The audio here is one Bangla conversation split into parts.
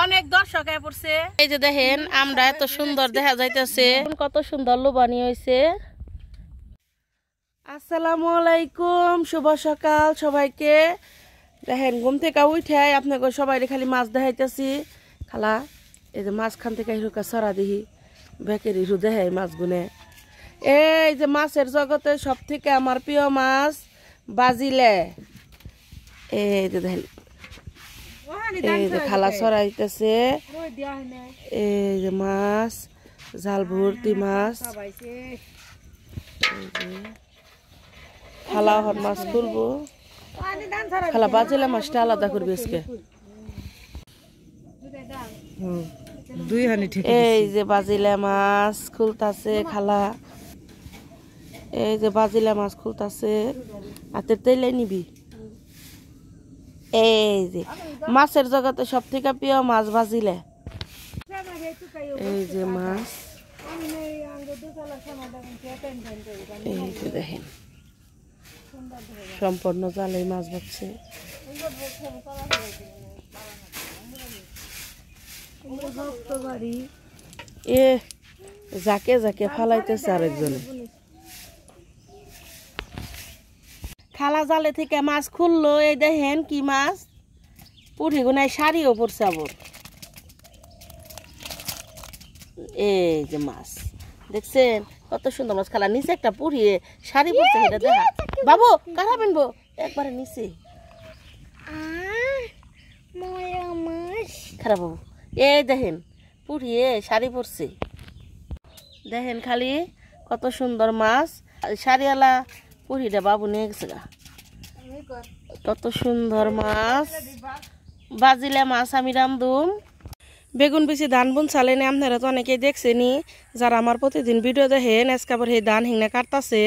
অনেক দর্শক পড়ছে। এই যে দেখেন আমরা এত সুন্দর দেখা যাইতেছে, কত সুন্দর লোবানি হয়েছে। আসসালামু আলাইকুম, শুভ সকাল সবাইকে। দেখেন ঘুম থেকে উঠে আপনাকে সবাই খালি মাছ দেখাইতেছি। খালা এই যে মাছখান থেকে হিরুকা সরা দিহি বেকের হিরু দেখাই মাছ গুনে। এই যে মাছের জগতে সব থেকে আমার প্রিয় মাছ বাজিলে। এই যে দেখেন এই যে খালা ছড়াইতেছে, এই যে মাছ জাল ভর্তি মাছ। খালা হর মাছ তুলবো, খালা বাজিলে মাছটা আলাদা করবে আজকে। এই যে বাজিলে মাছ খুলতাছে খালা, এই যে বাজিলে মাছ খুলতাছে। হাতের তেলে নিবি। এই যে মাছের জগতে সব থেকে প্রিয় মাছ বাজিলে। এই যে মাছ, এই যে দেখেন সম্পূর্ণ জালে মাছ বাচ্ছে। এ যাকে যাকে ফালাইতেছে আরেকজনে। খালা জালে থেকে মাছ খুললো, এই দেখেন কি মাছ, পুঁটি গুনায় শাড়িও পড়ছে আবার। এই যে মাছ দেখছেন কত সুন্দর মাছ। খালা নিচে একটা পুড়িয়ে শাড়ি পড়ছে, এটা দেখা বাবু কারা বেনবো একবারে নিচে। খারাপ বাবু এই দেখেন পুড়িয়ে শাড়ি পরছে। দেখেন খালি কত সুন্দর মাছ। শাড়িওয়ালা পুরিটা বাবু নিয়ে গেছে গা। কত সুন্দর মাছ বাজিলে মাছ আমি রান্ধুম। বেগুন বেশি ধান বুন চালেন আপনারা তো অনেকেই দেখছেনি, যারা আমার প্রতিদিন ভিডিও দেখেন। আজকে আবার সেই ধান হিংনা কাটতাছে।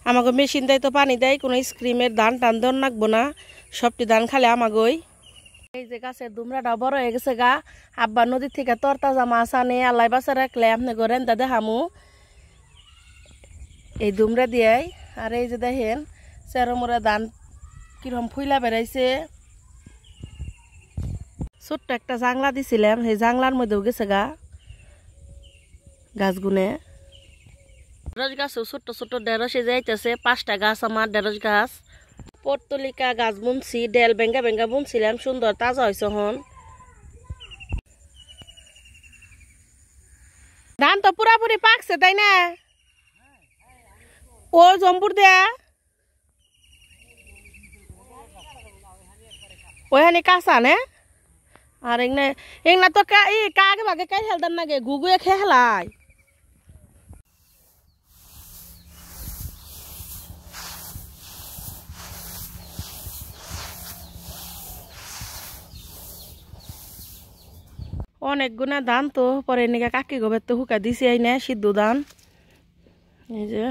আমাকে মেশিন দেয় তো পানি দেয়, কোনো স্ক্রিমের ধান টান দেন রাখবো না, সবটি ধান খালে আমাগই। এই যে গাছের দুমরাটা বড় হয়ে গেছে গা। আব্বা নদীর থেকে তরতাজা মাছ আনে আল্লাহ বাসা রাখলে আপনি করেন তা দেখামু এই দুমরা দিয়াই। আর এই যে দেখেন চেরোমরা ধান কিরকম ফুইলা বেড়াইছে। ছোট্ট একটা জাংলা দিছিলাম, সেই জাংলার মধ্যেও গেছে গা গাছ গুনে। ঢেঁড়স গাছও ছোট্ট ছোট্ট ঢেঁড়সে যাইতেছে। 5টা গাছ আমার ঢেঁড়স গাছ। পর্তলিকা গাছ বুনছি, ডেল বেঙ্গা বেঙ্গা বুনছিলাম, সুন্দর তাজা হয়েছে হন। ধান তো পুরাপুরি পাকছে তাই না? ও জম্পুর দেয়া ওখানে কাঁচা নে। আর এগুলা তো কাকে ভাগে কাই হেলতাম নাগে গুগুয়ে খেয়ে হেলাই। অনেক গুণা ধান তো পরে নাকি কাকি গোবের তো হুকা দিছি আই না সিদ্ধ ধান। এই যে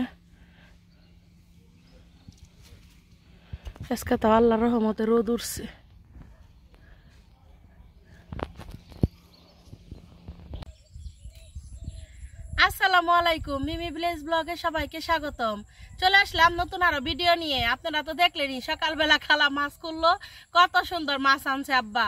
আজকে তো আল্লাহর রহমতে রোদ উঠছে। আসসালামু আলাইকুম, মিমি ভিলেজ ব্লগে সবাইকে স্বাগতম। চলে আসলাম নতুন আরো ভিডিও নিয়ে। আপনারা তো দেখলেনই সকালবেলা খালা মাছ করলো, কত সুন্দর মাছ আনছে আব্বা।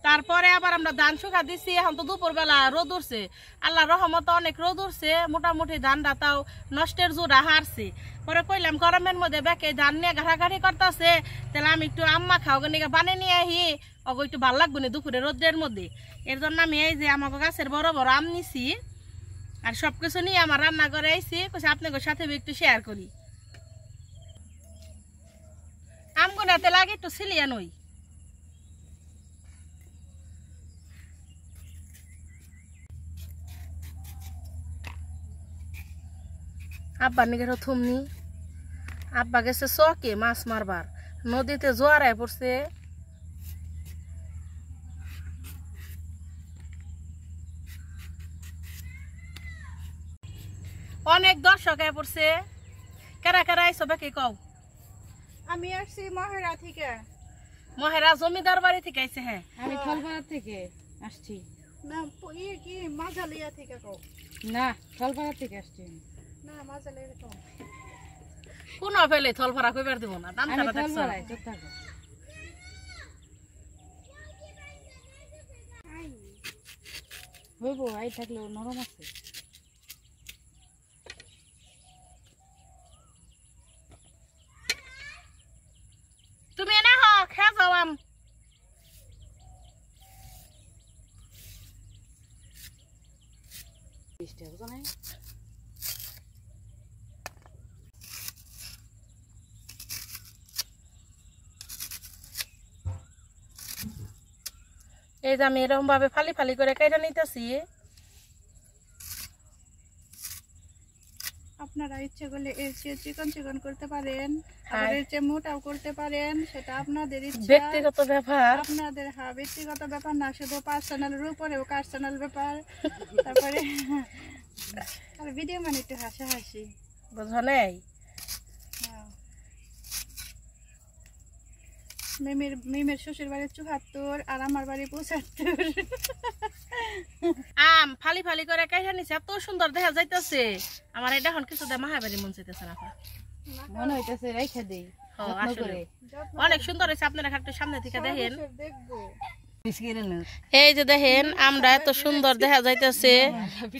তারপরে আবার আমরা ধান শুকা দিছি। এখন তো দুপুরবেলা রোদ উঠছে, আল্লাহ রহমতে অনেক রোদ উঠছে। মোটামুটি ধানটা তাও নষ্টের জোড়া হারছে। পরে কইলাম গরমের মধ্যে বেঁকে ধান নিয়ে ঘাটাঘাটি করতেছে, তাহলে আমি একটু আম্মা খাও নিয়ে বানিয়ে নিয়ে আহি, অগো একটু ভালো লাগবে না দুপুরে রোদের মধ্যে। এর জন্য আমি এই যে আমাকে গাছের বড় বড় আম নিছি আর সবকিছু নিয়ে আমার রান্না করে আইছি, আপনাদের সাথে একটু শেয়ার করি। আমগুনাতে লাগে একটু সিলিয়া নই। আব্বা নিগের থুমনি, আব্বা গেছে চকে মাছ মারবার, নদীতে জোয়ারায় পড়ছে। অনেক দর্শক পড়ছে। কারা কারা আইসো বাকি কও। আমি আসছি মহেরা থেকে। মহেরা জমিদার বাড়ি থেকে আইছে? হ্যাঁ আমি থলপাড়া থেকে আসছি। না কি মাঝালিয়া থেকে কও? না থলপাড়া থেকে আসছি। না মাঝালিয়া কও। কোন ফেলে থল ভরা কইবার দিব না দাম ছাড়া দেখছো হইবো আই থাকলে নরম আছে তুমি এনে হ খেয়ে যাও আম এই যে আমি এরকম ভাবে ফালি ফালি করে কেটে নিতেছি আপনারা ইচ্ছে করলে এর চেয়ে চিকন চিকন করতে পারেন আবার এর চেয়ে মোটাও করতে পারেন সেটা আপনাদের ইচ্ছা ব্যক্তিগত ব্যাপার আপনাদের ব্যক্তিগত ব্যাপার না শুধু পার্সোনালের উপরেও পার্সোনাল ব্যাপার তারপরে আর ভিডিও মানে একটু হাসাহাসি বুঝো নাই মিমের শ্বশুর বাড়ি ৭৪ আর আমার বাড়ি ৭৫ আম ফালি ফালি করে কাইটা নিছে এত সুন্দর দেখা যাইতেছে আমার এটা এখন কিছু দেয় মাহাবাড়ি মন চাইতেছে না মনে হইতেছে রাইখা দেই অনেক সুন্দর হয়েছে আপনারা একটু সামনে থেকে দেখেন এই যে দেখেন আমরা এত সুন্দর দেখা যাইতেছে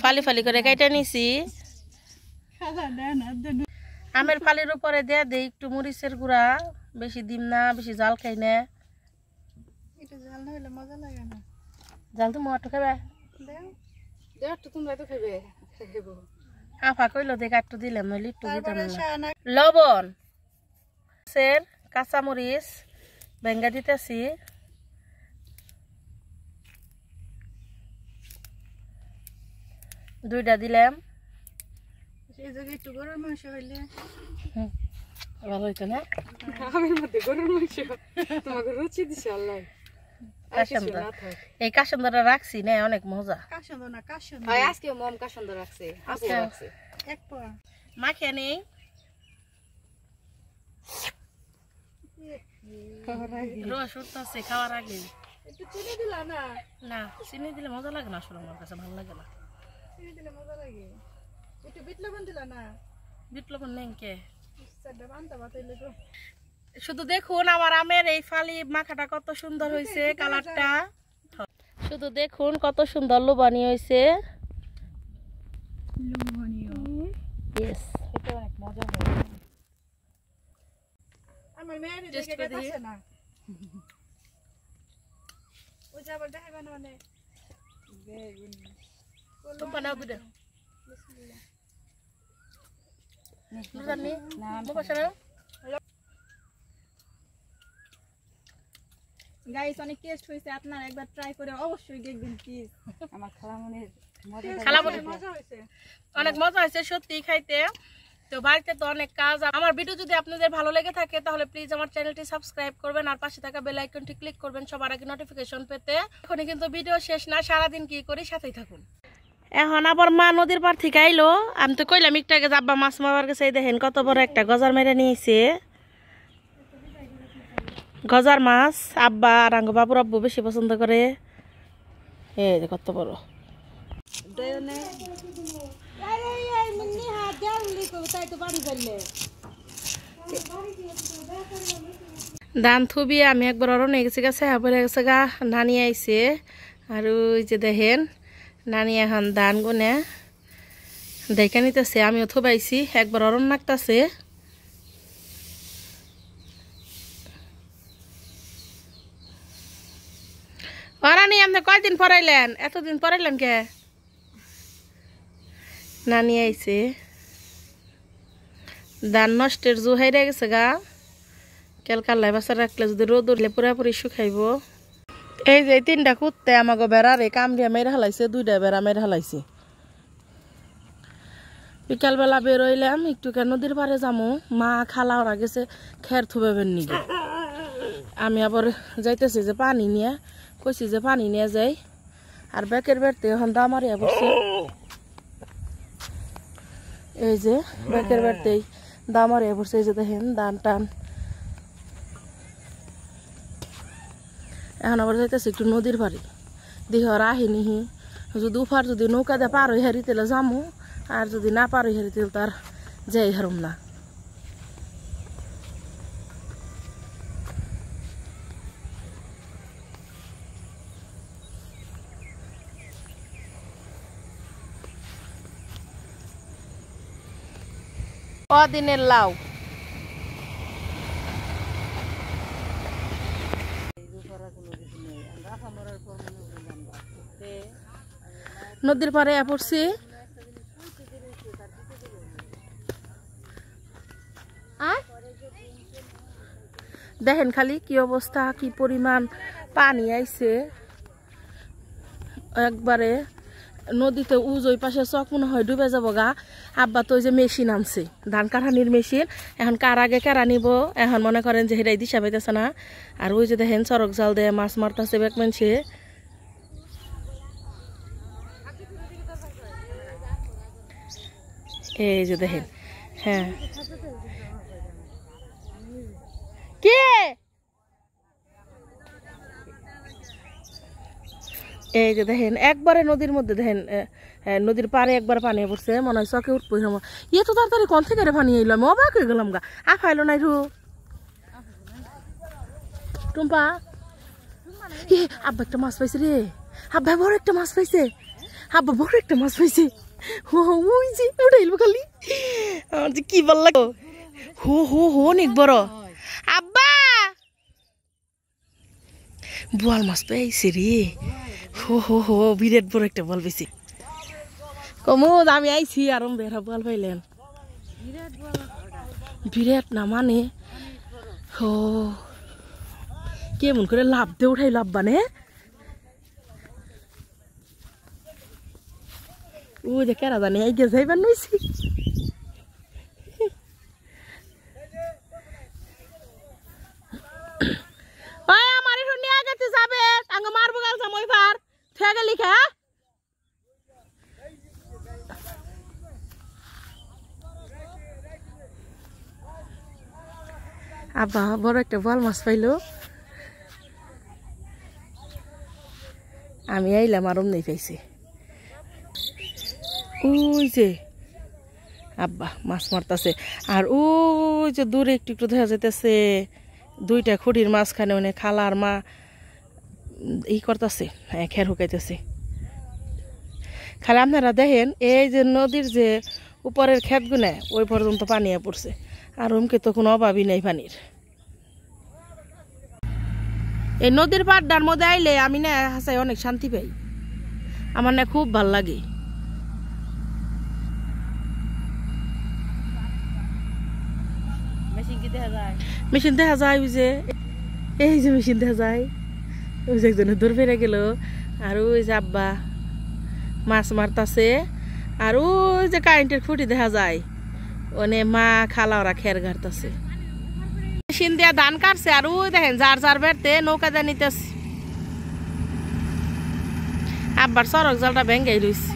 ফালি ফালি করে কাইটা নিছি আমের ফালির উপরে দিয়ে দেই একটু মরিচের গুঁড়া বেশি দিম না বেশি জাল খাই না এটা জাল না হলে মজা লাগে না জাল তো মোটু খাবে দেও তো তোমরা তো খাবে আফা কইলো দেখ একটু দিলাম নইলে একটু দিতাম না লবণ সের কাঁচা মরিচ ভেঙ্গা দিতেছি দুইটা দিলাম এই জায়গায় একটু গরুর মাংস হইলে ভালো হইতো না আমের মধ্যে গরুর মাংস তোমাকে রুচি দিছে আল্লাহ এই কাসন্দরা রাখছি না অনেক মজা কাসন্দ না কাসন্দ আজকে মম কাসন্দ রাখছে এক পা মাখিয়ে নেই রস উঠতেছে খাওয়ার আগে একটু চিনি দিলা না না চিনি দিলে মজা লাগে না আসলে আমার কাছে ভালো লাগে না চিনি দিলে মজা লাগে একটু বিট লবণ দিলা না বিট লবণ নেই কে সাদা বানতা বাতাইলে তো শুধু দেখুন আমার আমের এই ফালি মাখাটা কত সুন্দর হয়েছে কালারটা শুধু দেখুন কত সুন্দর লোবানি হয়েছে এটা অনেক মজা হয় আমার মেয়ের দেখে গেছে না ওই যে আবার দেখাইবা না মানে তুমি বানাও দুটো গাইস অনেক টেস্ট হয়েছে আপনারা একবার ট্রাই করে অবশ্যই দেখবেন প্লিজ আমার খালামনির মজা হয়েছে অনেক মজা হয়েছে সত্যি খাইতে তো বাড়িতে তো অনেক কাজ আমার ভিডিও যদি আপনাদের ভালো লেগে থাকে তাহলে প্লিজ আমার চ্যানেলটি সাবস্ক্রাইব করবেন আর পাশে থাকা বেল আইকনটি ক্লিক করবেন সবার আগে নোটিফিকেশন পেতে এখনই কিন্তু ভিডিও শেষ না সারাদিন কি করি সাথেই থাকুন এখন আবার মা নদীর পার থেকে আইলো আমি তো কইলাম একটু আগে যাব্বা মাছ মারার কাছে দেখেন কত বড় একটা গজার মেরে নিয়েছে গজার মাছ আব্বা আর আঙ্গ বাবুর আব্বু বেশি পছন্দ করে এই যে কত বড় ধান থুবি আমি একবার অরণ্য গেছি গেছে পরে গেছে গা নানি আইছে আর ওই যে দেখেন নানি এখন ধান গুনে দেখে নিতেছে আমিও থুবাইছি একবার অরণ্য নাকতাছে রানী আপনি কয়দিন পড়াইলেন এতদিন পড়াইলেন কে নানি আইছে ধান নষ্টের জু হাইরে গেছে গা কেল কাল্লাই বাসা রাখলে যদি রোদ উঠলে পুরাপুরি শুকাইব এই যে তিনটা কুত্তে আমাকে বেড়ারে কাম দিয়ে মেরে হালাইছে দুইটা বেড়া মেরে হালাইছে বিকালবেলা বেরোইলাম একটু নদীর পারে যামু মা খালা ওরা গেছে খের থুবেবেন নিগে আমি আবার যাইতেছি যে পানি নিয়ে কইছি যে পানি নিয়ে যাই আর ব্যাকের বেড়তে এখন দামারিয়া বসছে এই যে ব্যাকের বেড়তেই দামারিয়া বসছে এই যে দেখেন দান টান এখন আবার যাইতেছি একটু নদীর বাড়ি দেখি ওরা আহিনিহি যদি উফার যদি নৌকা দিয়ে পার হয়ে হারি তাহলে যামু আর যদি না পার হয়ে হারি তাহলে তার যাই হারুম না অদিনের লাউ নদীর পাড়ে পড়ছি। দেখেন খালি কি অবস্থা, কি পরিমাণ পানি আইছে একবারে নদীতে। উজ ওই পাশে চক মনে হয় ডুবে যাবো গা। আব্বা তো ওই যে মেশিন আনছে, ধান কাটানির মেশিন। এখন কার আগে কারা নিব, এখন মনে করেন যে হেরাই দিশা পাইতেছে না। আর ওই যে দেখেন চরক জাল দিয়ে মাছ মারতেছে বেক মানছে। এই যে দেখেন, হ্যাঁ কে এই যে দেখেন একবারে নদীর মধ্যে দেখেন, নদীর পাড়ে একবার পানি পড়ছে, মনে হয় চকে উঠবো। ইয়ে তো তাড়াতাড়ি কোন থেকে পানি এলো, আমি অবাক হয়ে গেলাম গা। আফাইলো নাই রু টুম্পা। আব্বা একটা মাছ পাইছে রে, আব্বা বড় একটা মাছ পাইছে, আব্বা বড় একটা মাছ পাইছে। ওই যে উঠাইল খালি, আমার যে কি ভাল লাগে। হো হো হো অনেক বড়। আব্বা বোয়াল মাছ পাইছে রে। হো হো হো বিরাট বড় একটা বল পেয়েছি। কমুদ আমি আইছি আর বেড়া বল পাইলেন বিরাট না মানে। হো কেমন করে লাভ দিয়ে উঠাই লাভ বানে। ও যে কেরা জানি এই গেছে যাইবার নইছি। আমার এখন নিয়ে গেতে যাবে আঙ্গ মারবো গাল সময় পার থেকে লিখা। আব্বা বড় একটা বল মাছ পাইলো। আমি আইলাম আর নেই পাইছি। ওই যে আব্বা মাছ মারতেছে। আর ওই যে দূরে একটু একটু দেখা যাইতেছে দুইটা খুঁটির মাঝখানে মানে খালার মা ই করতেছে, খের হুকাইতেছে। খালি আপনারা দেখেন এই যে নদীর যে উপরের ক্ষেত গুনে ওই পর্যন্ত পানি পড়ছে। আর ওমকে তো কোনো অভাবই নেই পানির। এই নদীর পাড়টার মধ্যে আইলে আমি না হাসাই অনেক শান্তি পাই, আমার না খুব ভাল লাগে। মেশিন দেখা যায় ওই যে, এই যে মেশিন দেখা যায়। ওই যে একজনে দূর ফেরে গেল। আর ওই যে আব্বা মাছ মারতাছে। আর ওই যে কারেন্টের খুঁটি দেখা যায়, ওনে মা খালা ওরা খের গাড়তাছে। মেশিন দিয়া ধান কাটছে। আর ওই দেখেন যার যার বেড়তে নৌকা দিয়ে নিতেছে। আব্বার চরক জালটা ভেঙে রইছে।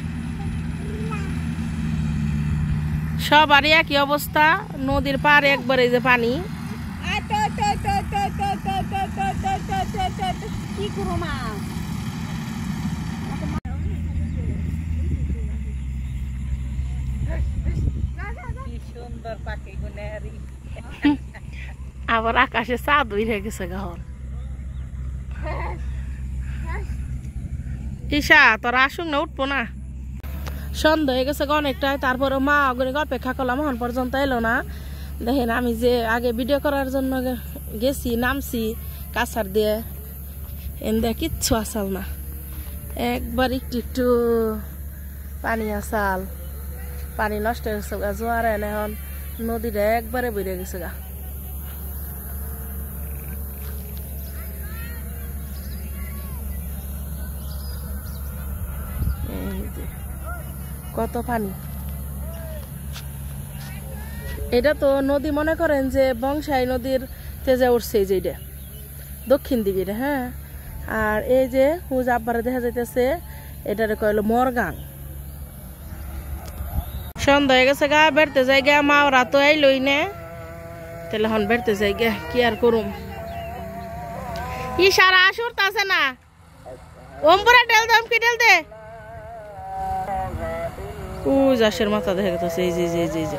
সবারই একই অবস্থা, নদীর পাড়ে একবারে যে পানি। কি করো মা? আবার আকাশে চাঁদ উড়ে গেছে গহন। ঈশা তোরা আসুন না, উঠবো না। সন্ধ্যা হয়ে গেছে অনেকটাই। তারপরে মা অগণিক অপেক্ষা করলাম, এখন পর্যন্ত এলো না। দেখেন আমি যে আগে ভিডিও করার জন্য গেছি, নামছি কাছার দিয়ে, এনে কিচ্ছু আসাল না, একবার একটু একটু পানি আসাল। পানি নষ্ট হয়ে গেছে গা, জোয়ার এনে এখন নদীটা একবারে বেড়ে গেছে গা। কত পানি। এটা তো নদী মনে করেন যে বংশাই নদীর তেজে উঠছে, এই যে এটা দক্ষিণ দিকে এটা। হ্যাঁ, আর এই যে হুজ আব্বারে দেখা যাইতেছে, এটারে কইল মরগাং। সন্ধ্যা হয়ে গেছে গা, বেড়তে যাই গা। মা ওরা তো আইলই না, তাহলে এখন বেড়তে যাই গা, কি আর করুম। ই সারা আসুর আছে না, ওমপুরা টেল দে, কি টেল দে। ও জাসের মাথা দেখা গেছে, এই যে